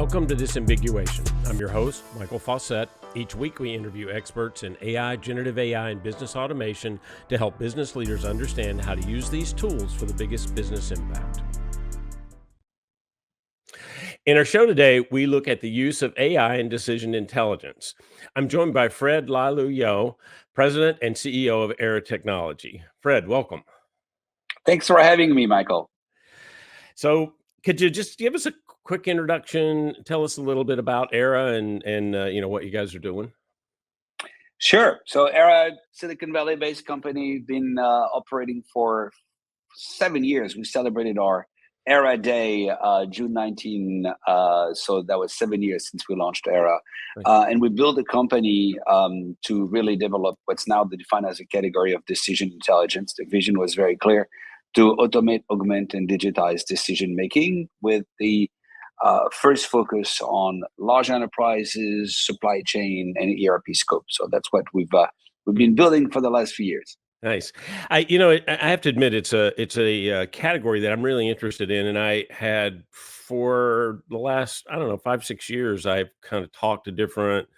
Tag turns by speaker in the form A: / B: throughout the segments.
A: Welcome to Disambiguation. I'm your host, Michael Fawcett. Each week we interview experts in AI, generative AI, and business automation to help business leaders understand how to use these tools for the biggest business impact. In our show today, we look at the use of AI and decision intelligence. I'm joined by Fred Laluyaux, President and CEO of Aera Technology. Fred, welcome.
B: Thanks for having me, Michael.
A: So could you just give us a quick introduction, tell us a little bit about Aera and what you guys are doing?
B: Sure. So Aera, Silicon Valley-based company, been operating for 7 years. We celebrated our Aera Day, June 19. So that was 7 years since we launched Aera. And we built a company to really develop what's now defined as a category of decision intelligence. The vision was very clear: to automate, augment, and digitize decision-making with the first focus on large enterprises, supply chain, and ERP scope. So that's what we've been building for the last few years.
A: Nice. I have to admit, it's a category that I'm really interested in, and I had for the last 5-6 years, I've kind of talked to different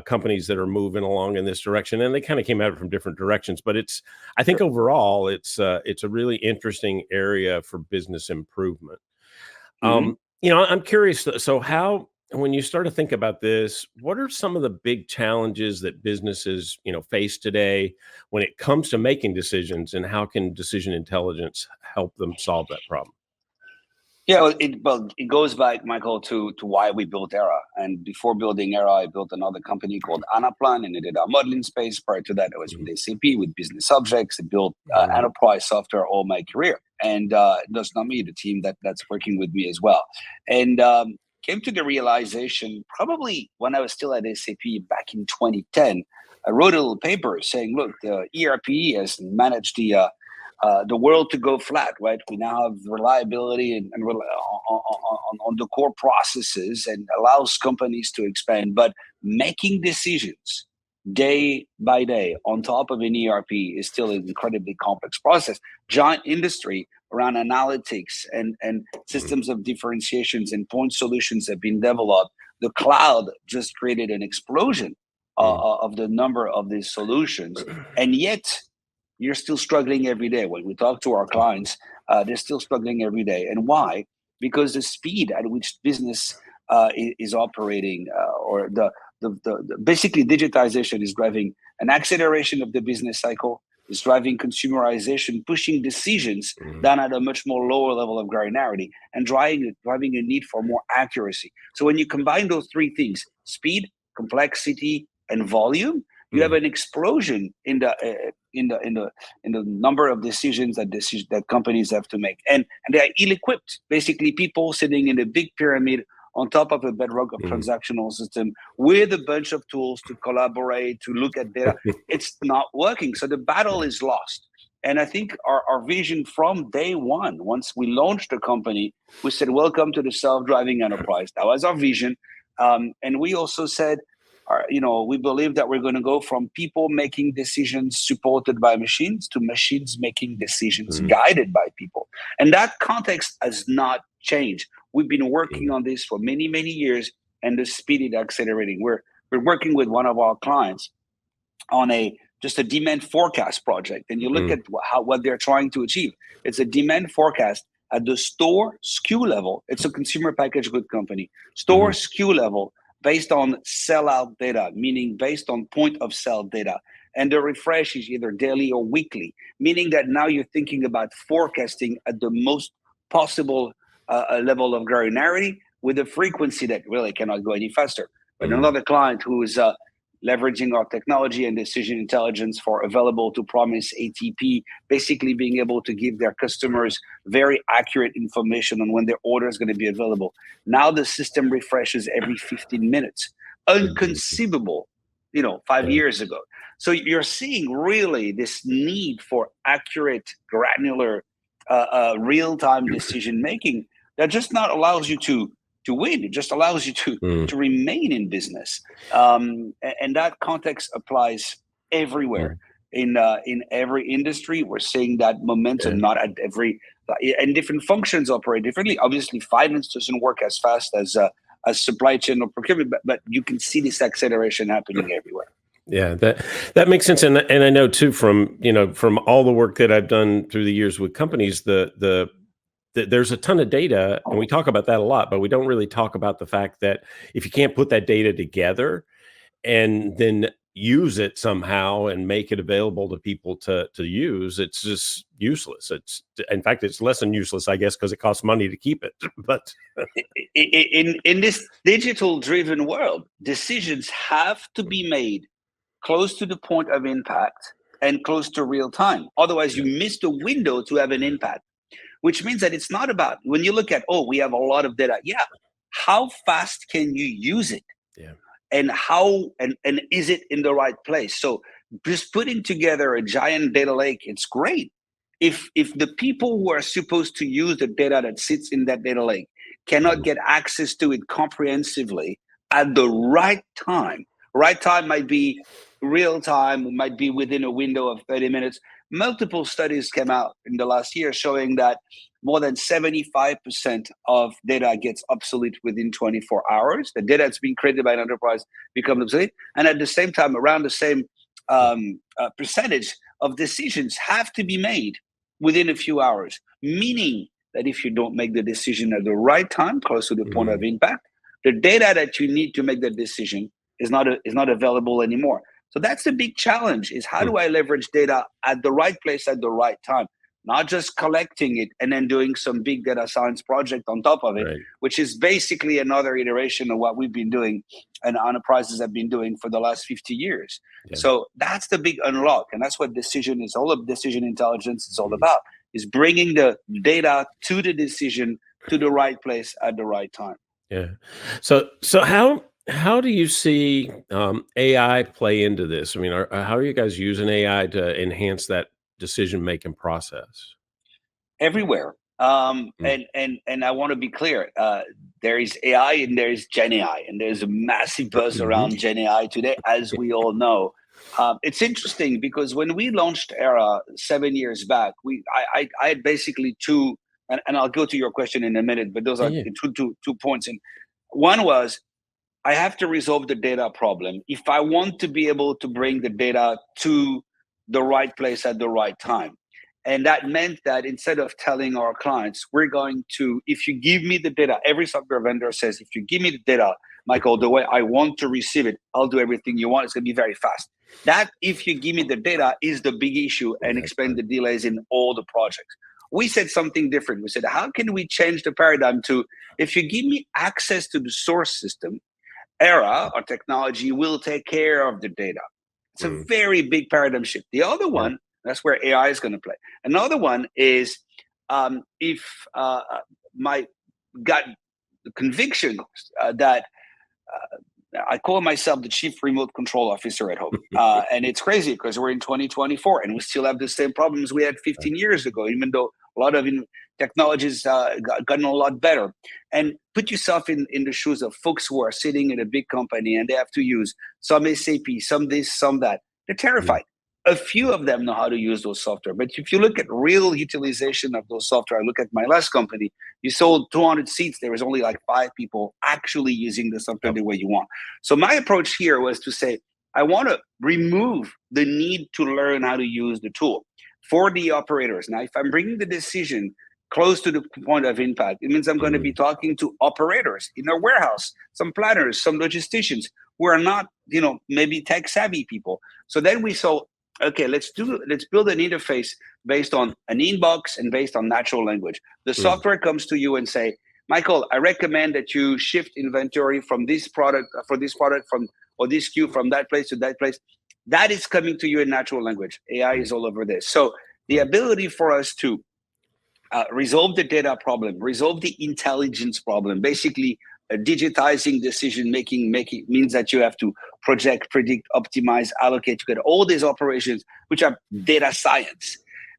A: companies that are moving along in this direction, and they kind of came at it from different directions. But I think overall, it's a really interesting area for business improvement. I'm curious. So when you start to think about this, what are some of the big challenges that businesses, face today when it comes to making decisions, and how can decision intelligence help them solve that problem?
B: Yeah, it goes back, Michael, to why we built Aera. And before building Aera, I built another company called Anaplan, and it did our modeling space. Prior to that, I was with SAP with business objects. I built enterprise software all my career. And that's not me, the team that's working with me as well. And came to the realization, probably when I was still at SAP back in 2010, I wrote a little paper saying, look, the ERP has managed the world to go flat, right? We now have reliability and on the core processes, and allows companies to expand. But making decisions day by day on top of an ERP is still an incredibly complex process. Giant industry around analytics and systems of differentiations and point solutions have been developed. The cloud just created an explosion of the number of these solutions. And yet, you're still struggling every day. When we talk to our clients, they're still struggling every day. And why? Because the speed at which business is operating, or basically digitization is driving an acceleration of the business cycle, is driving consumerization, pushing decisions down at a much more lower level of granularity, and driving a need for more accuracy. So when you combine those three things, speed, complexity, and volume, you have an explosion in the number of decisions that companies have to make, and they are ill-equipped. Basically, people sitting in a big pyramid on top of a bedrock of transactional system with a bunch of tools to collaborate, to look at data. It's not working. So the battle is lost. And I think our vision from day one, once we launched the company, we said, welcome to the self-driving enterprise. That was our vision. And we also said, we believe that we're going to go from people making decisions supported by machines to machines making decisions guided by people. And that context has not changed. We've been working on this for many, many years, and the speed is accelerating. We're working with one of our clients on just a demand forecast project. And you look at what they're trying to achieve. It's a demand forecast at the store SKU level. It's a consumer packaged good company. Store SKU level, based on sellout data, meaning based on point of sale data. And the refresh is either daily or weekly, meaning that now you're thinking about forecasting at the most possible level of granularity with a frequency that really cannot go any faster. But another client who is leveraging our technology and decision intelligence for available to promise ATP, basically being able to give their customers very accurate information on when their order is going to be available. Now the system refreshes every 15 minutes. Inconceivable, 5 years ago. So you're seeing really this need for accurate, granular, real-time decision-making that just not allows you to win. It just allows you to remain in business. And that context applies everywhere. In every industry, we're seeing that momentum, not at every, and different functions operate differently. Obviously, finance doesn't work as fast as as supply chain or procurement, but you can see this acceleration happening everywhere.
A: Yeah, that makes sense, and I know too from from all the work that I've done through the years with companies, there's a ton of data, and we talk about that a lot, but we don't really talk about the fact that if you can't put that data together and then use it somehow and make it available to people to use, it's just useless. In fact, it's less than useless, I guess, because it costs money to keep it. But
B: in this digital driven world, decisions have to be made close to the point of impact and close to real time. Otherwise, you miss the window to have an impact, which means that it's not about, when you look at, we have a lot of data. Yeah. How fast can you use it?
A: Yeah.
B: And how, and is it in the right place? So just putting together a giant data lake, it's great. If the people who are supposed to use the data that sits in that data lake cannot get access to it comprehensively at the right time might be real time, might be within a window of 30 minutes. Multiple studies came out in the last year showing that more than 75% of data gets obsolete within 24 hours. The data that's being created by an enterprise becomes obsolete. And at the same time, around the same percentage of decisions have to be made within a few hours, meaning that if you don't make the decision at the right time, close to the point of impact, the data that you need to make that decision is not available anymore. So that's the big challenge, is how do I leverage data at the right place at the right time? Not just collecting it and then doing some big data science project on top of it, which is basically another iteration of what we've been doing and enterprises have been doing for the last 50 years. Yeah. So that's the big unlock. And that's what decision intelligence is all about, is bringing the data to the decision to the right place at the right time.
A: Yeah. So how do you see AI play into this? I mean, how are you guys using AI to enhance that decision-making process?
B: Everywhere. And I want to be clear. There is AI and there is Gen AI, and there's a massive buzz around Gen AI today, as we all know. It's interesting because when we launched Aera 7 years back, I had basically two, and I'll go to your question in a minute, but those are two points. And one was, I have to resolve the data problem if I want to be able to bring the data to the right place at the right time. And that meant that instead of telling our clients, we're going to, if you give me the data, every software vendor says, if you give me the data, Michael, the way I want to receive it, I'll do everything you want. It's going to be very fast. That, if you give me the data, is the big issue and explain the delays in all the projects. We said something different. We said, how can we change the paradigm to, if you give me access to the source system, Aera, our technology, will take care of the data. It's a very big paradigm shift. The other one, that's where AI is going to play. Another one is if my gut conviction that I call myself the chief remote control officer at home. And it's crazy because we're in 2024 and we still have the same problems we had 15 years ago, even though a lot of technologies gotten a lot better. And put yourself in the shoes of folks who are sitting in a big company and they have to use some SAP, some this, some that. They're terrified. A few of them know how to use those software. But if you look at real utilization of those software, I look at my last company, you sold 200 seats. There was only like 5 people actually using the software the way you want. So my approach here was to say, I want to remove the need to learn how to use the tool for the operators. Now, if I'm bringing the decision close to the point of impact, it means I'm going to be talking to operators in a warehouse, some planners, some logisticians who are not, maybe tech savvy people. So then we saw, okay, let's build an interface based on an inbox and based on natural language. The software comes to you and say, Michael, I recommend that you shift inventory from this product or this SKU from that place to that place. That is coming to you in natural language. AI is all over this. So the ability for us to resolve the data problem, resolve the intelligence problem, basically digitizing decision making means that you have to project, predict, optimize, allocate. You get all these operations, which are data science,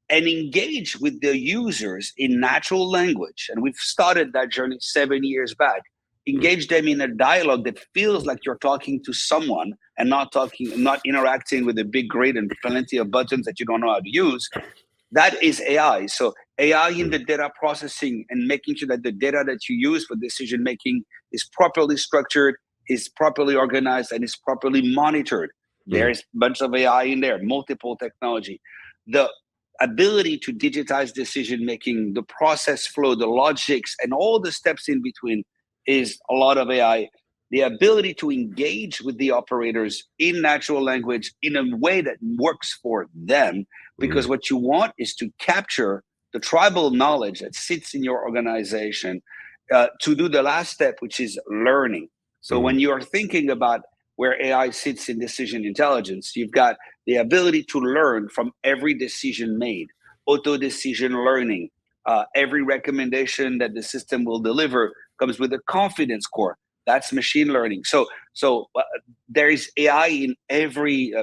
B: and engage with the users in natural language. And we've started that journey 7 years back. Engage them in a dialogue that feels like you're talking to someone and not interacting with a big grid and plenty of buttons that you don't know how to use. That is AI. So AI in the data processing and making sure that the data that you use for decision making is properly structured, is properly organized, and is properly monitored. There's a bunch of AI in there, multiple technology. The ability to digitize decision making, the process flow, the logics, and all the steps in between is a lot of AI. The ability to engage with the operators in natural language in a way that works for them, because what you want is to capture the tribal knowledge that sits in your organization to do the last step, which is learning. So when you are thinking about where AI sits in decision intelligence, you've got the ability to learn from every decision made, auto decision learning. Every recommendation that the system will deliver comes with a confidence score. That's machine learning. So there is AI in every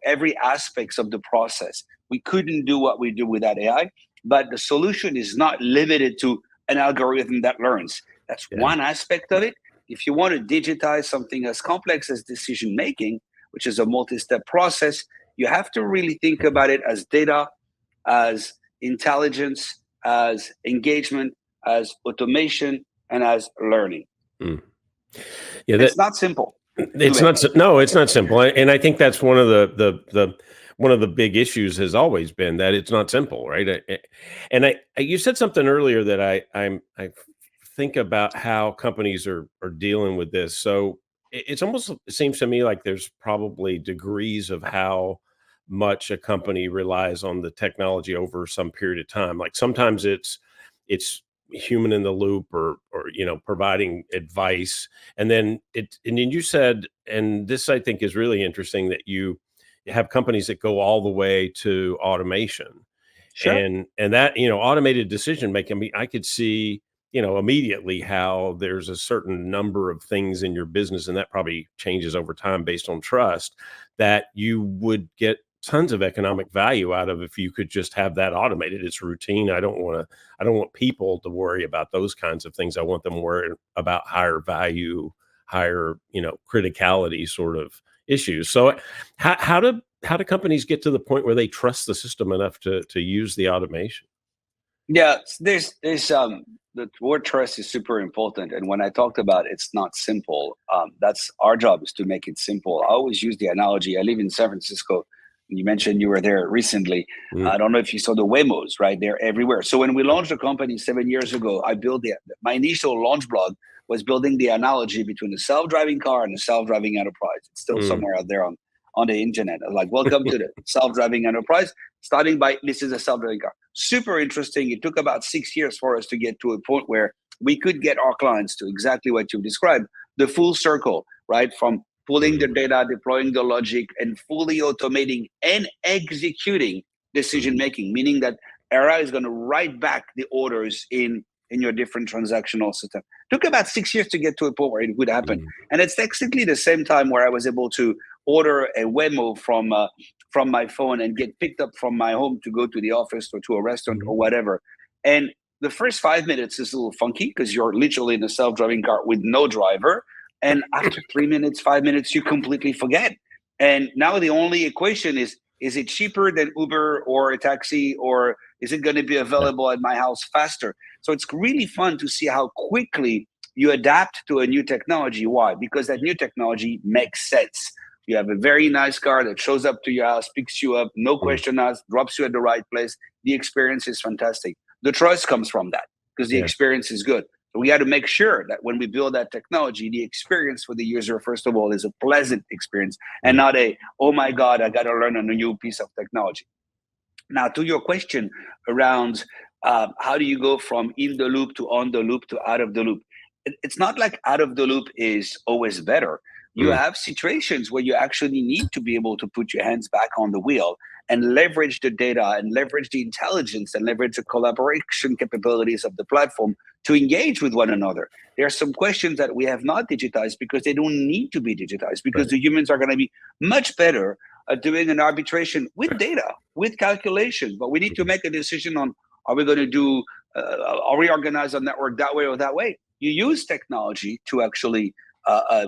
B: every aspects of the process. We couldn't do what we do without AI, but the solution is not limited to an algorithm that learns. That's one aspect of it. If you want to digitize something as complex as decision making, which is a multi-step process, you have to really think about it as data, as intelligence, as engagement, as automation, and as learning.
A: Yeah,
B: it's not simple.
A: It's not. No, it's not simple, and I think that's one of the big issues has always been that it's not simple, right? And you said something earlier that I think about how companies are dealing with this. So it seems to me like there's probably degrees of how much a company relies on the technology over some period of time. Like sometimes it's human in the loop or providing advice, and then you said, and this I think is really interesting, that you have companies that go all the way to automation.
B: Sure.
A: And that automated decision making, I could see immediately how there's a certain number of things in your business, and that probably changes over time based on trust, that you would get tons of economic value out of if you could just have that automated. It's routine. I don't want people to worry about those kinds of things. I want them worried about higher value, higher, criticality sort of issues. So how do companies get to the point where they trust the system enough to use the automation?
B: Yeah, there's the word trust is super important. And when I talked about it's not simple, that's our job, is to make it simple. I always use the analogy. I live in San Francisco. You mentioned you were there recently. I don't know if you saw the Waymos, right? They're everywhere. So when we launched the company 7 years ago, I built my initial launch blog was building the analogy between a self-driving car and a self-driving enterprise. It's still somewhere out there on the internet. I was like, welcome to the self-driving enterprise, starting by this is a self-driving car. Super interesting. It took about 6 years for us to get to a point where we could get our clients to exactly what you described, the full circle, right? From pulling the data, deploying the logic, and fully automating and executing decision making, meaning that Aera is going to write back the orders in your different transactional system. Took about 6 years to get to a point where it would happen. And it's exactly the same time where I was able to order a Waymo from my phone and get picked up from my home to go to the office or to a restaurant or whatever. And the first 5 minutes is a little funky because you're literally in a self-driving car with no driver. And after 3 minutes, 5 minutes, you completely forget. And now the only equation is it cheaper than Uber or a taxi, or is it going to be available at my house faster? So it's really fun to see how quickly you adapt to a new technology. Why? Because that new technology makes sense. You have a very nice car that shows up to your house, picks you up, no question asked, drops you at the right place. The experience is fantastic. The trust comes from that because the experience is good. So we got to make sure that when we build that technology, the experience for the user, first of all, is a pleasant experience and not a, oh my God, I got to learn a new piece of technology. Now, to your question around how do you go from in the loop to on the loop to out of the loop? It's not like out of the loop is always better. You have situations where you actually need to be able to put your hands back on the wheel and leverage the data and leverage the intelligence and leverage the collaboration capabilities of the platform to engage with one another. There are some questions that we have not digitized because they don't need to be digitized, because the humans are going to be much better at doing an arbitration with data, with calculations. But we need to make a decision on, are we going to do, are we organize our network that way or that way? You use technology to actually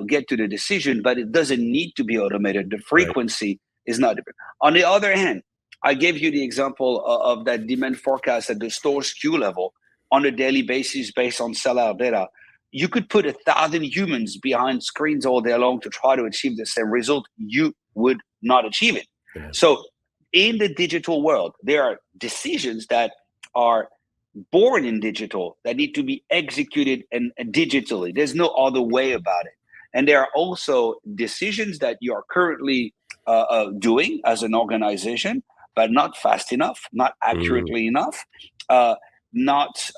B: get to the decision, but it doesn't need to be automated. The frequency is not different. On the other hand, I gave you the example of that demand forecast at the store SKU level on a daily basis based on sellout data. You could put 1,000 humans behind screens all day long to try to achieve the same result. You would not achieve it.
A: Yeah.
B: So in the digital world, there are decisions that are born in digital that need to be executed and digitally. There's no other way about it. And there are also decisions that you are currently doing as an organization, but not fast enough, not accurately enough, not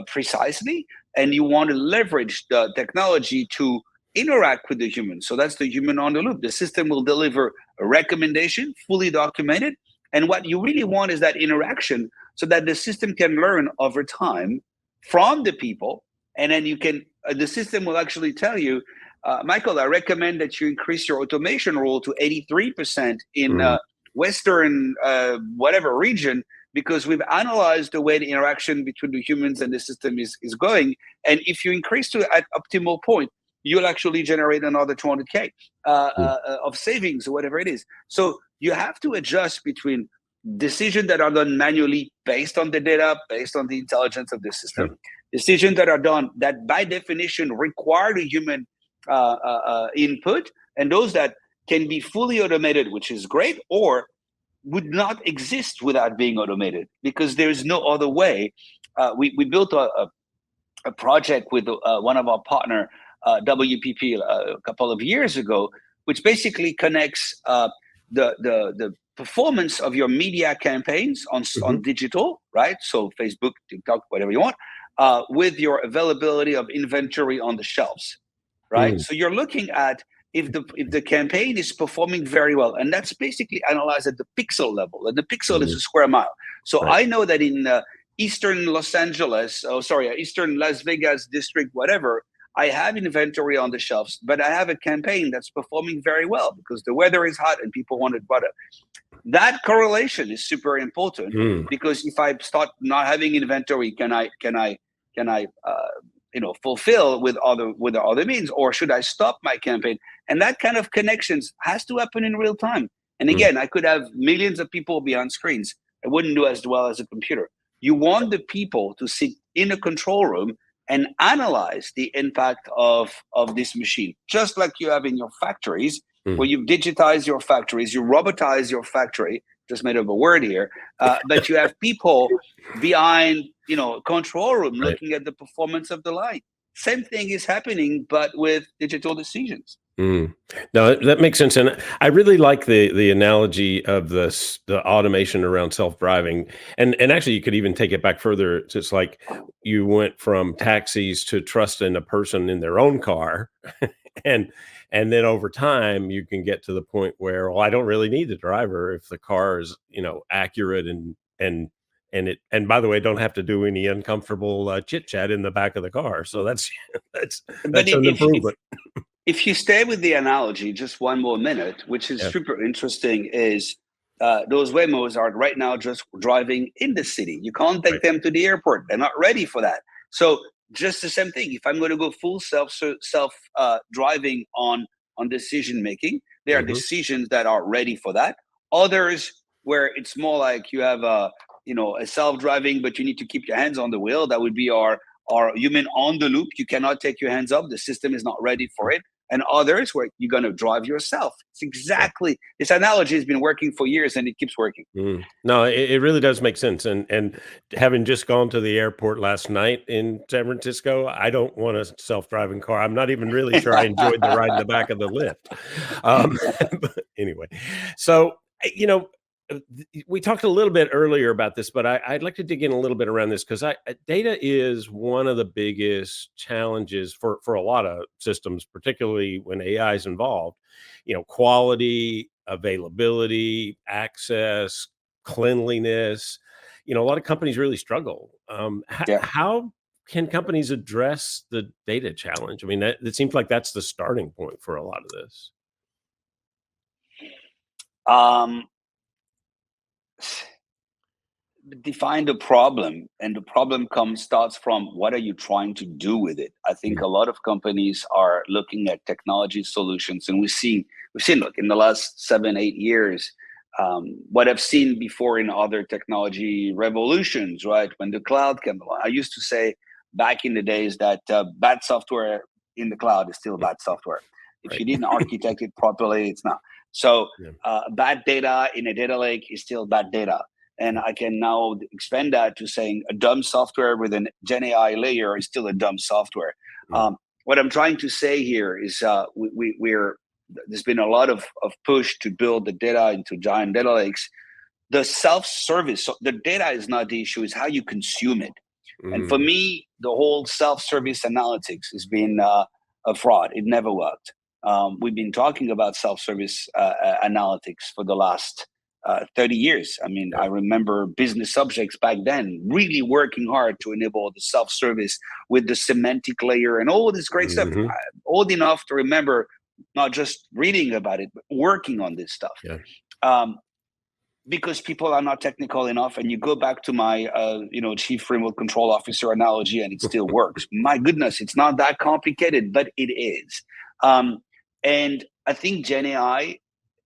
B: precisely, and you want to leverage the technology to interact with the human. So that's the human on the loop. The system will deliver a recommendation, fully documented, and what you really want is that interaction, so that the system can learn over time from the people, and then you can. The system will actually tell you, Michael, I recommend that you increase your automation role to 83% in Western whatever region, because we've analyzed the way the interaction between the humans and the system is going. And if you increase to at optimal point, you'll actually generate another 200K of savings or whatever it is. So you have to adjust between decisions that are done manually based on the data, based on the intelligence of the system, decisions that are done that by definition require the human input, and those that can be fully automated, which is great, or would not exist without being automated, because there's no other way. We built a project with one of our partner, WPP, a couple of years ago, which basically connects the performance of your media campaigns on digital, right? So Facebook, TikTok, whatever you want, with your availability of inventory on the shelves, right? So you're looking at if the campaign is performing very well, and that's basically analyzed at the pixel level, and the pixel is a square mile. So I know that in Eastern Eastern Las Vegas district, whatever, I have inventory on the shelves, but I have a campaign that's performing very well because the weather is hot and people wanted butter. That correlation is super important, because if I start not having inventory, can I fulfill with other means, or should I stop my campaign? And that kind of connections has to happen in real time. And again, I could have millions of people behind screens. I wouldn't do as well as a computer. You want the people to sit in a control room and analyze the impact of this machine, just like you have in your factories, where you digitize your factories, you robotize your factory. Just made up a word here, but you have people behind, control room looking at the performance of the line. Same thing is happening, but with digital decisions.
A: No, that makes sense, and I really like the analogy of the automation around self-driving, and actually you could even take it back further. It's just like you went from taxis to trusting a person in their own car, and then over time you can get to the point where, well, I don't really need the driver if the car is accurate and by the way, don't have to do any uncomfortable chit chat in the back of the car. So that's an improvement.
B: If you stay with the analogy, just one more minute, which is super interesting, is those Waymos are right now just driving in the city. You can't take them to the airport. They're not ready for that. So just the same thing. If I'm going to go full self driving on decision making, there are decisions that are ready for that. Others where it's more like you have a self-driving, but you need to keep your hands on the wheel. That would be our human on the loop. You cannot take your hands up. The system is not ready for it. And others where you're going to drive yourself. It's exactly, this analogy has been working for years and it keeps working.
A: No, it really does make sense. And having just gone to the airport last night in San Francisco, I don't want a self-driving car. I'm not even really sure I enjoyed the ride in the back of the lift. But anyway, so, we talked a little bit earlier about this, but I'd like to dig in a little bit around this, because data is one of the biggest challenges for a lot of systems, particularly when AI is involved. Quality, availability, access, cleanliness. A lot of companies really struggle. How can companies address the data challenge? I mean, it seems like that's the starting point for a lot of this.
B: Define the problem, and the problem starts from what are you trying to do with it. I think a lot of companies are looking at technology solutions, and we've seen look, in the last 7-8 years, what I've seen before in other technology revolutions, right? When the cloud came along, I used to say back in the days that bad software in the cloud is still bad software. If
A: Right.
B: you didn't architect it properly, it's not. So
A: Yeah.
B: bad data in a data lake is still bad data. And I can now expand that to saying a dumb software with an Gen AI layer is still a dumb software. What I'm trying to say here is we're there's been a lot of push to build the data into giant data lakes. The self-service, so the data is not the issue, is how you consume it. And for me, the whole self-service analytics has been a fraud. It never worked. We've been talking about self-service analytics for the last 30 years. I mean, I remember business subjects back then really working hard to enable the self-service with the semantic layer and all this great stuff. I'm old enough to remember not just reading about it, but working on this stuff. Because people are not technical enough, and you go back to my chief remote control officer analogy and it still works. My goodness, it's not that complicated, but it is. And I think Gen AI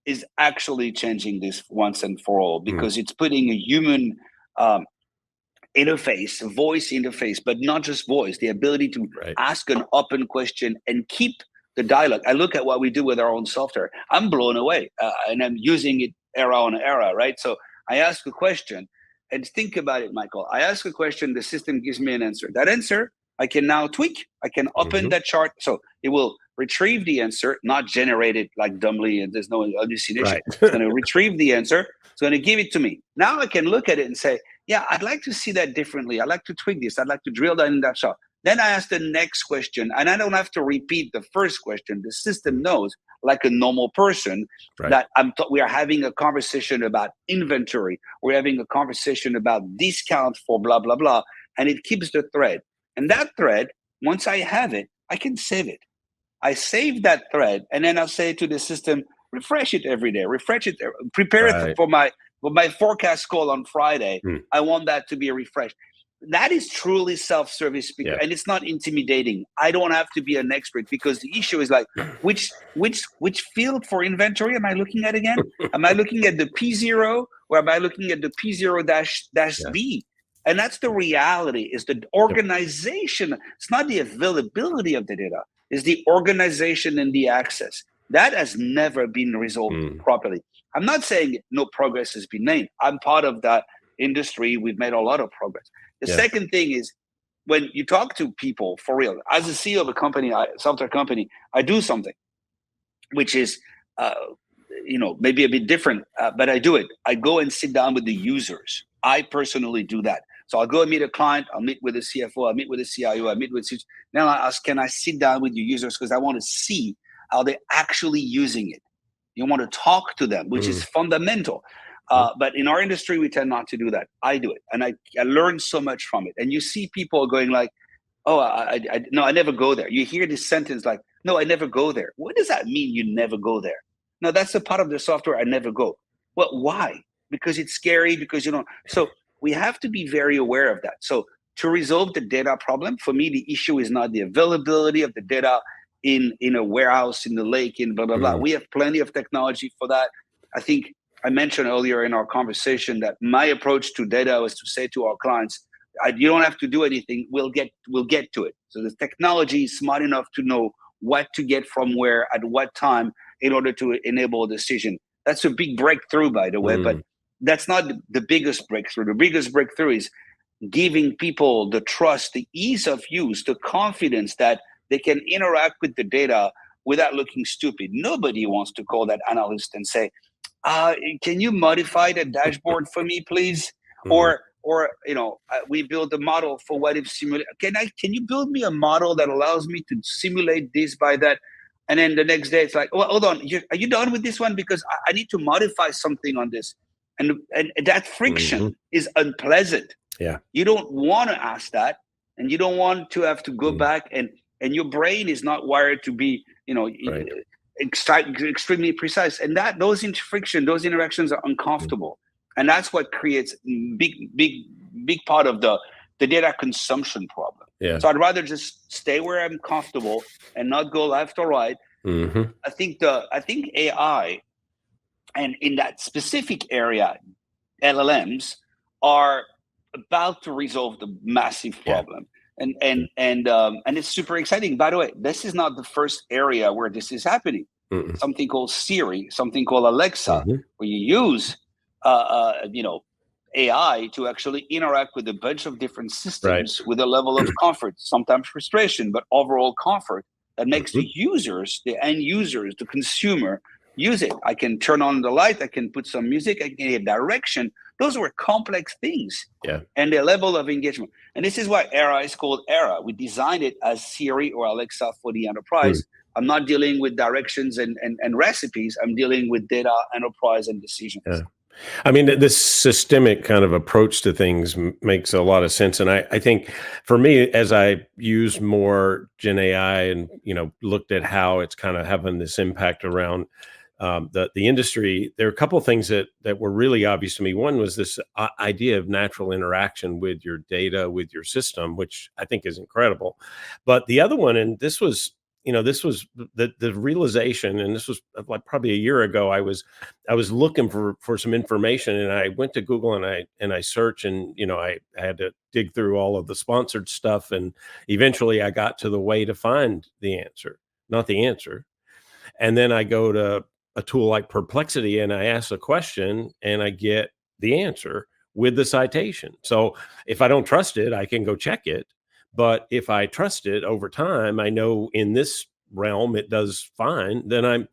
B: is actually changing this once and for all, because it's putting a human interface, a voice interface, but not just voice, the ability to ask an open question and keep the dialogue. I look at what we do with our own software. I'm blown away, and I'm using it Aera on Aera, right? So I ask a question, and think about it, Michael. I ask a question, the system gives me an answer. That answer, I can now tweak. I can open that chart. So it will retrieve the answer, not generate it like dumbly, and there's no hallucination. It's going to retrieve the answer. It's going to give it to me. Now I can look at it and say, yeah, I'd like to see that differently. I'd like to tweak this. I'd like to drill down in that shot. Then I ask the next question, and I don't have to repeat the first question. The system knows, like a normal person, that we are having a conversation about inventory. We're having a conversation about discount for blah, blah, blah, and it keeps the thread. And that thread, once I have it, I can save it. I save that thread, and then I'll say to the system, refresh it every day, refresh it, prepare it for my forecast call on Friday. I want that to be refreshed. That is truly self-service, and it's not intimidating. I don't have to be an expert, because the issue is like, which field for inventory am I looking at again? Am I looking at the P0, or am I looking at the P0-B? And that's the reality, is the organization. It's not the availability of the data, it's the organization and the access. That has never been resolved properly. I'm not saying no progress has been made. I'm part of that industry. We've made a lot of progress. The second thing is, when you talk to people for real, as a CEO of a company, software company, I do something which is, maybe a bit different, but I do it. I go and sit down with the users. I personally do that. So I'll go and meet a client. I'll meet with the CFO. I'll meet with the CIO. I meet with. Now I ask, can I sit down with your users, because I want to see how they're actually using it. You want to talk to them, which is fundamental. But in our industry, we tend not to do that. I do it, and I learn so much from it. And you see people going like, "Oh, no, I never go there." You hear this sentence like, "No, I never go there." What does that mean? You never go there? No, that's a part of the software. I never go. Well, why? Because it's scary. Because So we have to be very aware of that. So to resolve the data problem, for me, the issue is not the availability of the data in a warehouse, in the lake, in blah blah blah. We have plenty of technology for that. I think I mentioned earlier in our conversation that my approach to data was to say to our clients, you don't have to do anything. We'll get to it. So the technology is smart enough to know what to get from where at what time in order to enable a decision. That's a big breakthrough, by the way, but that's not the biggest breakthrough. The biggest breakthrough is giving people the trust, the ease of use, the confidence that they can interact with the data without looking stupid. Nobody wants to call that analyst and say, can you modify the dashboard for me, please? Or we build a model for what if simulate. Can you build me a model that allows me to simulate this by that? And then the next day it's like, well, hold on, are you done with this one? Because I need to modify something on this. And that friction is unpleasant. Yeah. You don't want to ask that, and you don't want to have to go back, and your brain is not wired to be, extremely precise. And those interactions are uncomfortable. And that's what creates big part of the data consumption problem. Yeah. So I'd rather just stay where I'm comfortable and not go left or right. I think AI And in that specific area, LLMs are about to resolve the massive
A: Yeah.
B: problem. And it's super exciting. By the way, this is not the first area where this is happening.
A: Mm-mm.
B: Something called Siri, something called Alexa,
A: Mm-hmm.
B: where you use AI to actually interact with a bunch of different
A: Right.
B: systems with a level of comfort, sometimes frustration, but overall comfort that makes
A: Mm-hmm.
B: the users, the end users, the consumer use it. I can turn on the light, I can put some music, I can get direction. Those were complex things.
A: Yeah.
B: And the level of engagement. And this is why Aera is called Aera. We designed it as Siri or Alexa for the enterprise. I'm not dealing with directions and recipes. I'm dealing with data, enterprise, and decisions.
A: Yeah. I mean, this systemic kind of approach to things makes a lot of sense. And I think for me, as I use more Gen AI and, looked at how it's kind of having this impact around the industry, there are a couple of things that were really obvious to me. One was this idea of natural interaction with your data, with your system, which I think is incredible. But the other one, and this was the realization, and this was like probably a year ago. I was looking for some information, and I went to Google and I searched, and I had to dig through all of the sponsored stuff, and eventually I got to the way to find the answer, not the answer. And then I go to a tool like Perplexity and I ask a question and I get the answer with the citation. So if I don't trust it, I can go check it. But if I trust it over time, I know in this realm it does fine, then I'm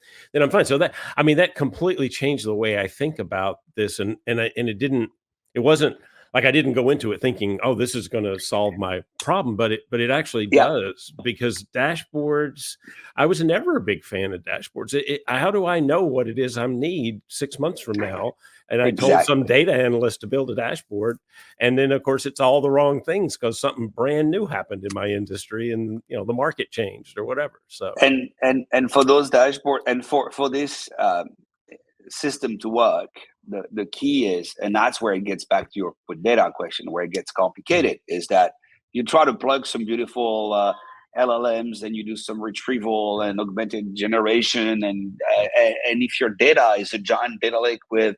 A: fine. So that completely changed the way I think about this. And it wasn't like I didn't go into it thinking, oh, this is going to solve my problem, but it actually
B: Yeah,
A: does, because dashboards, I was never a big fan of dashboards. How do I know what it is I need 6 months from now? And I told some
B: exactly.
A: data analyst to build a dashboard, and then of course it's all the wrong things because something brand new happened in my industry, and the market changed or whatever. So
B: And for those dashboard and for this system to work, the key is, and that's where it gets back to your data question, where it gets complicated, is that you try to plug some beautiful LLMs and you do some retrieval and augmented generation, and if your data is a giant data lake with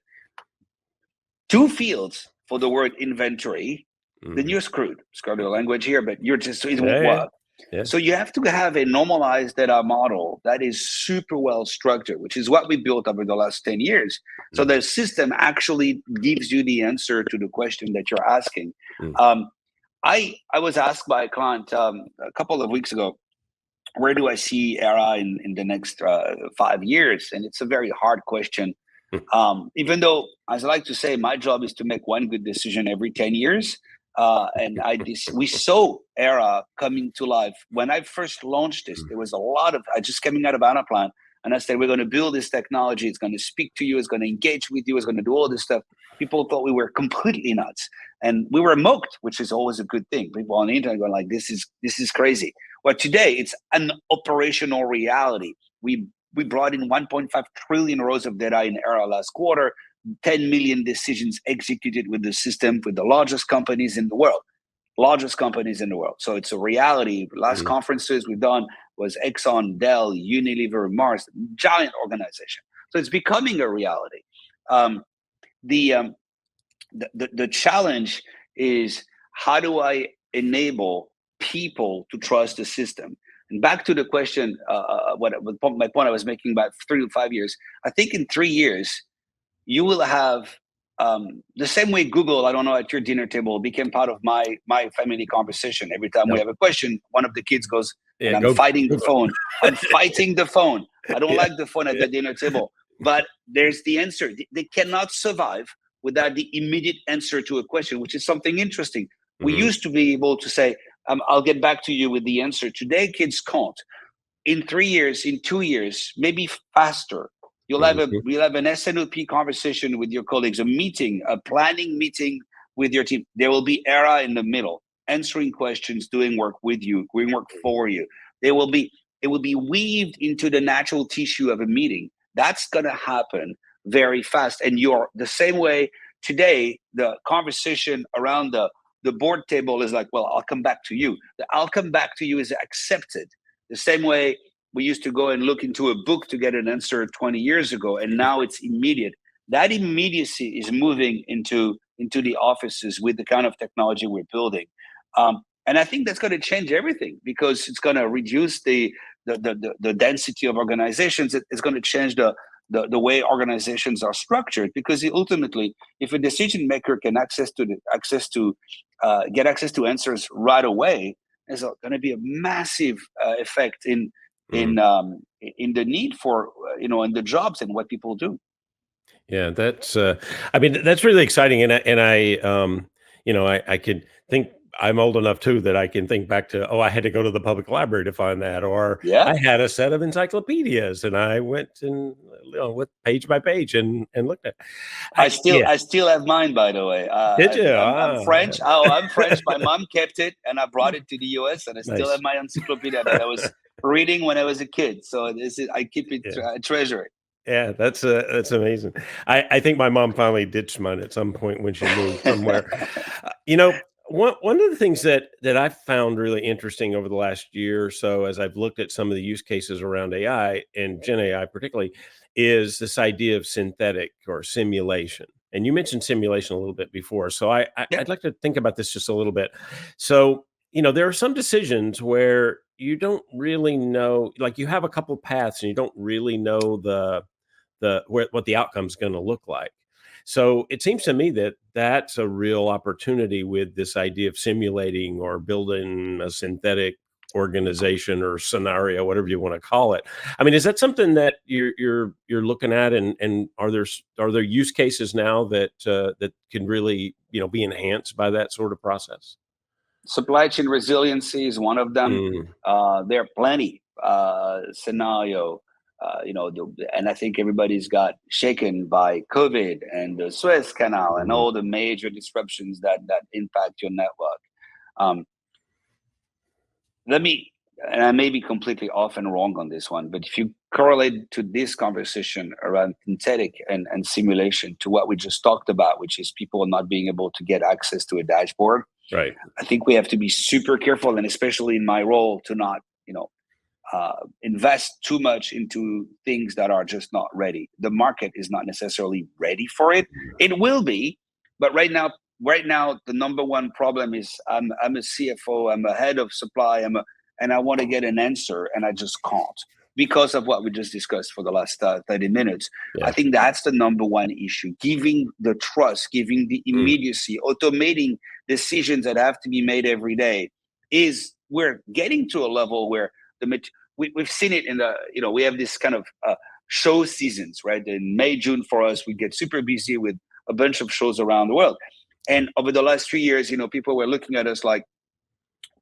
B: two fields for the word inventory, then
A: mhm.
B: you're screwed. Screwed the language here, but it won't
A: Yeah, yeah,
B: work.
A: yeah.
B: So you have to have a normalized data model that is super well structured, which is what we built over the last 10 years. So
A: Mhm,
B: the system actually gives you the answer to the question that you're asking.
A: mhm,
B: Um, I was asked by a client a couple of weeks ago, where do I see Era in the next 5 years? And it's a very hard question. Even though, as I like to say, my job is to make one good decision every 10 years. We saw Era coming to life. When I first launched this,
A: mhm,
B: there was a lot of, I just coming out of Anaplan, and I said, we're going to build this technology. It's going to speak to you. It's going to engage with you. It's going to do all this stuff. People thought we were completely nuts. And we were mocked, which is always a good thing. People on the internet going like, this is crazy. Well, today it's an operational reality. We brought in 1.5 trillion rows of data in Era last quarter, 10 million decisions executed with the system with the largest companies in the world. Largest companies in the world. So it's a reality. Last
A: mhm.
B: conferences we've done was Exxon, Dell, Unilever, Mars, giant organization. So it's becoming a reality. Um, the, um, the challenge is, how do I enable people to trust the system? And back to the question, my point I was making about 3 to 5 years. I think in 3 years you will have the same way Google, I don't know, at your dinner table became part of my family conversation. Every time we
A: Yep.
B: have a question, one of the kids goes,
A: Yeah,
B: and I'm
A: go
B: fighting the
A: Google.
B: phone. I'm fighting the phone. I don't
A: Yeah,
B: like the phone at
A: yeah,
B: the dinner table. But there's the answer. They cannot survive without the immediate answer to a question, which is something interesting. We
A: mhm,
B: used to be able to say, I'll get back to you with the answer. Today, kids can't. In 3 years, in 2 years, maybe faster,
A: mhm,
B: you'll have an SNOP conversation with your colleagues, a meeting, a planning meeting with your team. There will be Era in the middle, answering questions, doing work with you, doing work for you. There will be it will be weaved into the natural tissue of a meeting. That's gonna happen very fast. And you're the same way today, the conversation around the board table is like, well, I'll come back to you. The I'll come back to you is accepted. The same way we used to go and look into a book to get an answer 20 years ago, and now it's immediate. That immediacy is moving into the offices with the kind of technology we're building. And I think that's going to change everything, because it's going to reduce the density of organizations. It's going to change the way organizations are structured, because ultimately, if a decision maker can get access to answers right away, there's going to be a massive effect in the need for in the jobs and what people do.
A: Yeah, that's I mean, that's really exciting. I could think I'm old enough too that I can think back to, oh, I had to go to the public library to find that, or
B: Yeah.
A: I had a set of encyclopedias and I went and with page by page and looked at.
B: I still have mine, by the way.
A: Did you?
B: I'm French. Oh, I'm French. My mom kept it, and I brought it to the US, and I still have
A: Nice.
B: my encyclopedia that I was reading when I was a kid. So I keep it,
A: Yeah.
B: I treasure it.
A: Yeah, that's amazing. I think my mom finally ditched mine at some point when she moved somewhere. You know, one of the things that I've found really interesting over the last year or so, as I've looked at some of the use cases around AI and Gen AI particularly, is this idea of synthetic or simulation. And you mentioned simulation a little bit before, so
B: Yeah.
A: I'd like to think about this just a little bit. So, there are some decisions where you don't really know, like you have a couple paths and you don't really know what the outcome is going to look like. So it seems to me that that's a real opportunity with this idea of simulating or building a synthetic organization or scenario, whatever you want to call it. I mean, is that something that you're looking at, and are there use cases now that that can really be enhanced by that sort of process?
B: Supply chain resiliency is one of them.
A: Mm,
B: There are plenty scenario. And I think everybody's got shaken by COVID and the Suez Canal and
A: mhm.
B: all the major disruptions that impact your network. Um, and I may be completely off and wrong on this one, but if you correlate to this conversation around synthetic and simulation to what we just talked about, which is people not being able to get access to a dashboard,
A: Right.
B: I think we have to be super careful, and especially in my role, to not, invest too much into things that are just not ready. The market is not necessarily ready for it. It will be, but right now, the number one problem is I'm a CFO, I'm a head of supply, and I want to get an answer, and I just can't, because of what we just discussed for the last 30 minutes. I
A: Yeah.
B: think that's the number one issue: giving the trust, giving the
A: Mm,
B: immediacy, automating decisions that have to be made every day. We're getting to a level where we've seen it in we have this kind of show seasons, right? In May, June, for us, we get super busy with a bunch of shows around the world. And over the last 3 years, people were looking at us like,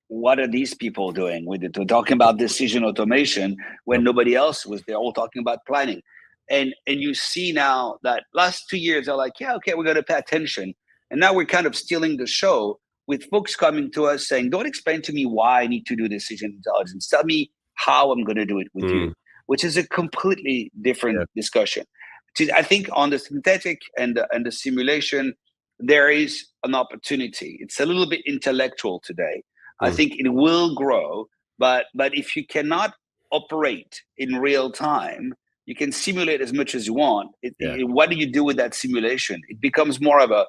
B: what are these people doing with it? They're talking about decision automation when
A: yep.
B: nobody else was. They're all talking about planning. And you see now that last 2 years are like, yeah, okay, we're going to pay attention. And now we're kind of stealing the show with folks coming to us saying, don't explain to me why I need to do decision intelligence. Tell me how I'm going to do it with you,
A: Mm,
B: which is a completely
A: yeah.
B: different discussion. I think on the synthetic and the simulation, there is an opportunity. It's a little bit intellectual today. I
A: Mm,
B: think it will grow, but if you cannot operate in real time, you can simulate as much as you want.
A: yeah.
B: What do you do with that simulation? It becomes more of a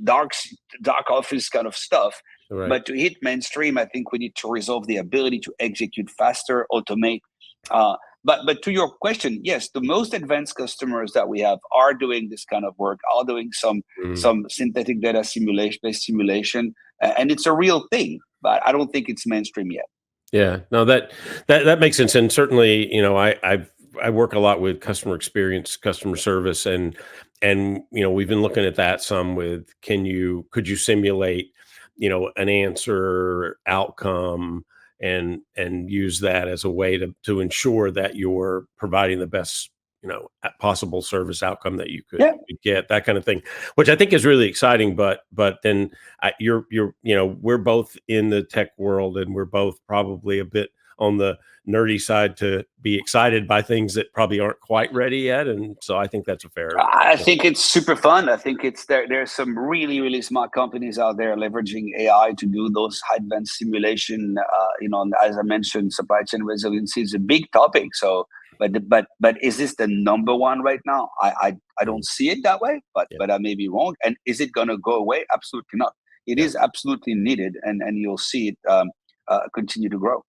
B: dark dark office kind of stuff.
A: Right.
B: But to hit mainstream, I think we need to resolve the ability to execute faster, automate. But to your question, yes, the most advanced customers that we have are doing this kind of work, are doing
A: Mm.
B: some synthetic data simulation, and it's a real thing. But I don't think it's mainstream yet.
A: Yeah, no, that makes sense, and certainly, I work a lot with customer experience, customer service, and we've been looking at that some with could you simulate, an answer outcome and use that as a way to ensure that you're providing the best possible service outcome that you could
B: Yeah.
A: get, that kind of thing, which I think is really exciting. But then you're we're both in the tech world, and we're both probably a bit on the nerdy side to be excited by things that probably aren't quite ready yet. And so I think that's a fair.
B: I think it's super fun. I think there's some really, really smart companies out there leveraging AI to do those high advanced simulation. And as I mentioned, supply chain resiliency is a big topic. So, but is this the number one right now? I don't see it that way, but I may be wrong. And is it going to go away? Absolutely not. It is absolutely needed, and you'll see it continue to grow.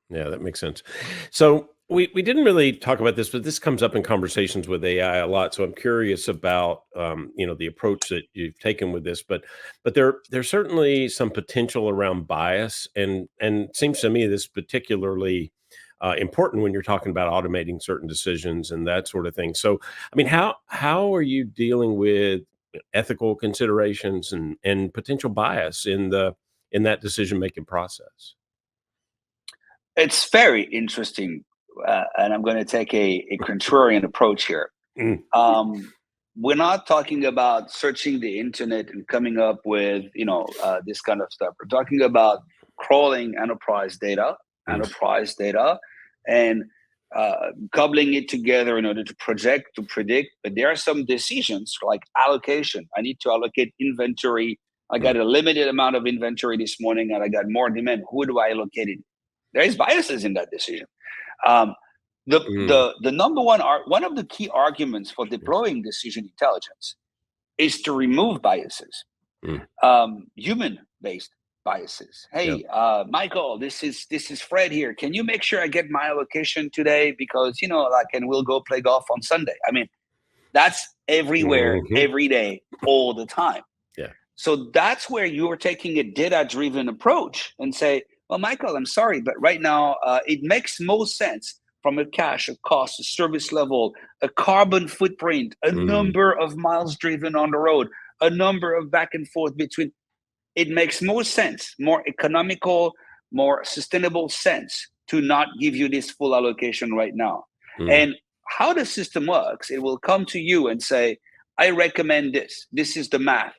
A: Yeah, that makes sense. So we didn't really talk about this, but this comes up in conversations with AI a lot. So I'm curious about the approach that you've taken with this. But there's certainly some potential around bias, and it seems to me this particularly important when you're talking about automating certain decisions and that sort of thing. So I mean, how are you dealing with ethical considerations and potential bias in that decision making process?
B: It's very interesting, and I'm going to take a contrarian approach here. We're not talking about searching the internet and coming up with this kind of stuff. We're talking about crawling enterprise data, and cobbling it together in order to predict. But there are some decisions like allocation. I need to allocate inventory. I got a limited amount of inventory this morning, and I got more demand. Who do I allocate it? There is biases in that decision. The number one of the key arguments for deploying decision intelligence is to remove biases, human-based biases. Hey, Michael, this is Fred here. Can you make sure I get my allocation today? Because and we'll go play golf on Sunday. I mean, that's everywhere, every day, all the time.
A: Yeah.
B: So that's where you're taking a data-driven approach and say, well, Michael, I'm sorry, but right now it makes most sense from a cash, a cost, a service level, a carbon footprint, a number of miles driven on the road, a number of back and forth between. It makes more sense, more economical, more sustainable sense to not give you this full allocation right now. And how the system works, it will come to you and say, I recommend this. This is the math.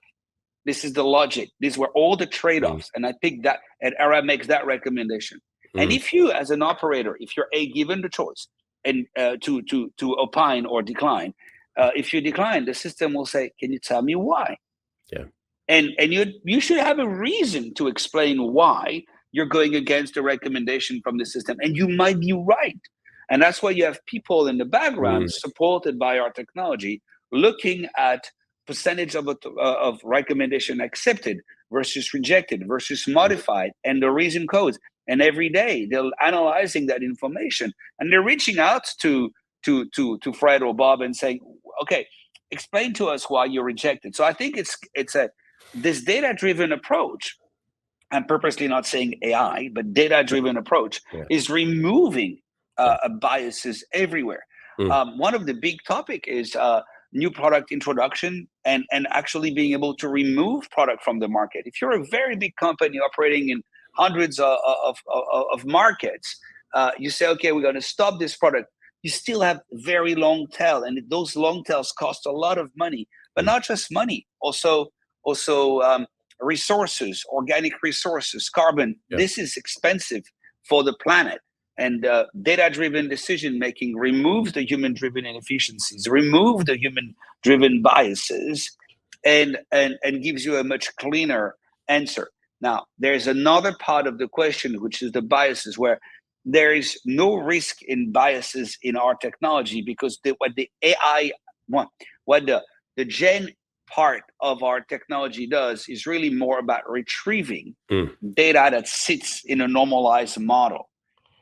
B: This is the logic. These were all the trade-offs. And I think that, and Aera makes that recommendation. And if you, as an operator, if you're given the choice and to opine or decline, if you decline, the system will say, can you tell me why?
A: Yeah.
B: And you should have a reason to explain why you're going against the recommendation from the system. And you might be right. And that's why you have people in the background supported by our technology looking at percentage of recommendation accepted versus rejected versus modified and the reason codes. And every day they're analyzing that information and they're reaching out to Fred or Bob and saying, okay, explain to us why you're rejected. So I think it's this data-driven approach. I'm purposely not saying AI, but data-driven approach is removing biases everywhere. One of the big topic is new product introduction and actually being able to remove product from the market. If you're a very big company operating in hundreds of markets, you say, okay, we're going to stop this product. You still have very long tail, and those long tails cost a lot of money, but not just money, also resources, organic resources, carbon. This is expensive for the planet. And data-driven decision-making removes the human-driven inefficiencies, remove the human-driven biases, and gives you a much cleaner answer. Now, there's another part of the question, which is the biases, where there is no risk in biases in our technology because what the Gen part of our technology does is really more about retrieving data that sits in a normalized model.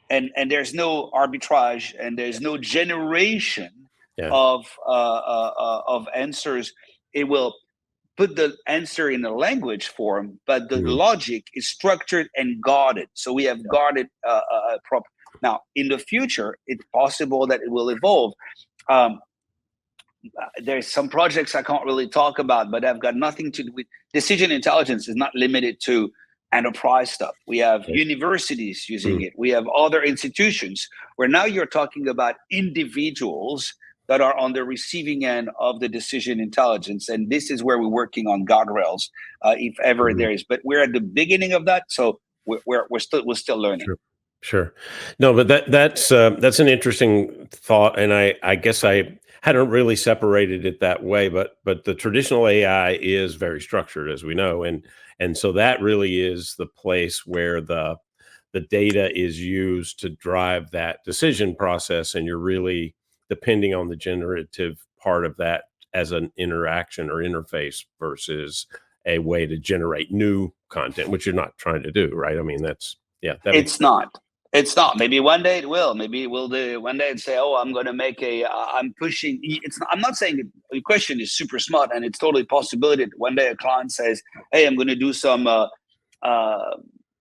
B: And there's no arbitrage and there's no generation of answers. It will put the answer in a language form, but the logic is structured and guarded. So we have guarded Now, in the future, it's possible that it will evolve. There's some projects I can't really talk about, but I've got nothing to do with decision intelligence. Is not limited to enterprise stuff. We have universities using it. We have other institutions where now you're talking about individuals that are on the receiving end of the decision intelligence. And this is where we're working on guardrails, if ever there is. But we're at the beginning of that. So we're still learning.
A: Sure. No, but that's an interesting thought, and I guess I hadn't really separated it that way. But the traditional AI is very structured, as we know, and so that really is the place where the data is used to drive that decision process, and you're really depending on the generative part of that as an interaction or interface versus a way to generate new content, which you're not trying to do, right? I mean, that's yeah, that makes
B: It's not. It's not. Maybe one day it will. Maybe it will do one day and say, "Oh, I'm going to make I'm pushing." It's. I'm not saying the question is super smart, and it's totally possibility that one day a client says, "Hey, I'm going to do some." Uh,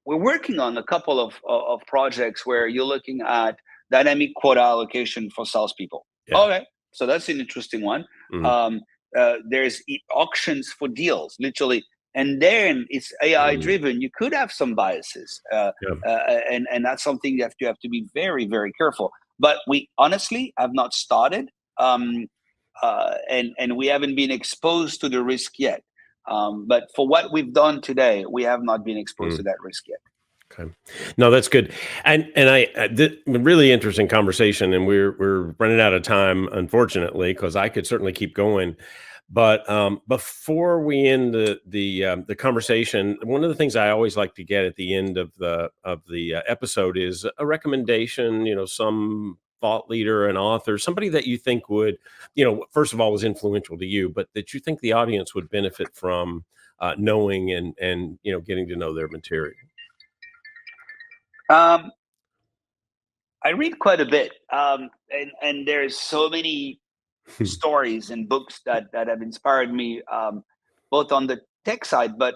B: we're working on a couple of projects where you're looking at dynamic quota allocation for salespeople.
A: yeah.
B: Okay, so that's an interesting one.
A: Mhm.
B: Um, there's auctions for deals, literally, and then it's AI
A: Mm,
B: driven. You could have some biases.
A: yeah.
B: And that's something you have to be very very careful. But we honestly have not started, and we haven't been exposed to the risk yet. But for what we've done today, we have not been exposed to
A: Mm,
B: that risk yet.
A: okay. No, that's good. And really interesting conversation, and we're running out of time, unfortunately, because I could certainly keep going. But before we end the conversation, one of the things I always like to get at the end of the episode is a recommendation. Some thought leader, an author, somebody that you think would, first of all, was influential to you, but that you think the audience would benefit from knowing and getting to know their material.
B: Um, I read quite a bit, and there's so many stories and books that have inspired me, both on the tech side, but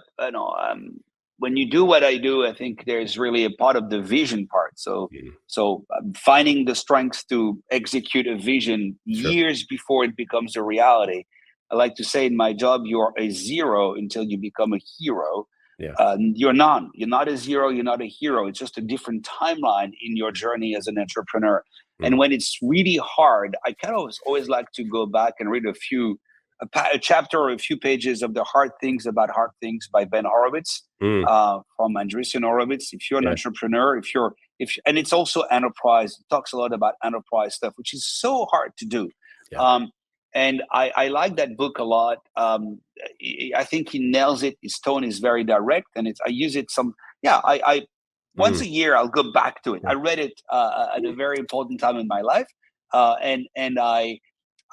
B: when you do what I do, I think there's really a part of the vision part. So
A: Mm,
B: finding the strength to execute a vision
A: sure.
B: years before it becomes a reality. I like to say in my job, you're a zero until you become a hero.
A: Yeah.
B: You're none. You're not a zero. You're not a hero. It's just a different timeline in your journey as an entrepreneur. And
A: Mm,
B: when it's really hard, I kind of always like to go back and read a chapter or a few pages of the Hard Things About Hard Things by Ben Horowitz,
A: mm,
B: from Andreessen Horowitz. If you're an
A: yeah.
B: entrepreneur, and it's also enterprise. It talks a lot about enterprise stuff, which is so hard to do.
A: Yeah.
B: Um, and I like that book a lot. I think he nails it. His tone is very direct, and I use it some. Yeah, I once
A: Mm,
B: a year I'll go back to it.
A: yeah.
B: I read it at a very important time in my life, and I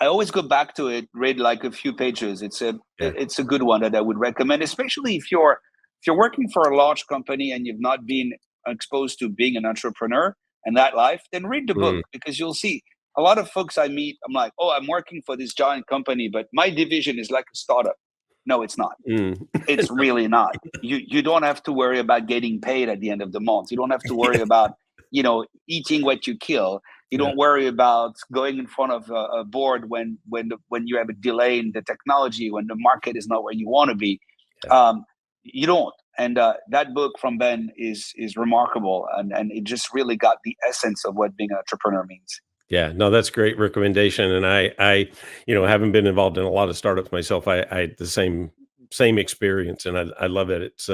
B: always go back to it, read like a few pages.
A: Yeah.
B: It's a good one that I would recommend, especially if you're working for a large company and you've not been exposed to being an entrepreneur and that life. Then read the book,
A: Mm,
B: because you'll see a lot of folks I meet. I'm like, oh, I'm working for this giant company, but my division is like a startup. No, it's not.
A: mm.
B: It's really not. You don't have to worry about getting paid at the end of the month. You don't have to worry about eating what you kill. You
A: Yeah.
B: don't worry about going in front of a board when you have a delay in the technology, when the market is not where you want to be.
A: Yeah.
B: Um, you don't. And that book from Ben is remarkable, and it just really got the essence of what being an entrepreneur means.
A: Yeah, no, that's great recommendation. And having been involved in a lot of startups myself, I had the same experience, and I love it. It's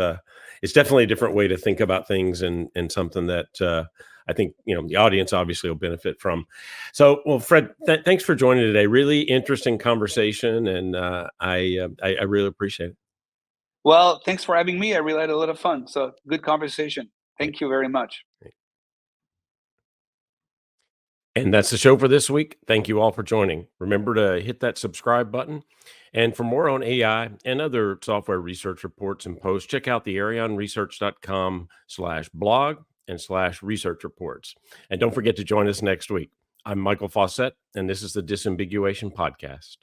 A: definitely a different way to think about things, and something that I think the audience obviously will benefit from. So, well, Fred, thanks for joining today. Really interesting conversation, and I really appreciate it.
B: Well, thanks for having me. I really had a lot of fun. So good conversation. Thank you very much.
A: And that's the show for this week. Thank you all for joining. Remember to hit that subscribe button. And for more on AI and other software research reports and posts, check out the arionresearch.com/blog and /research reports. And don't forget to join us next week. I'm Michael Fawcett, and this is the Disambiguation Podcast.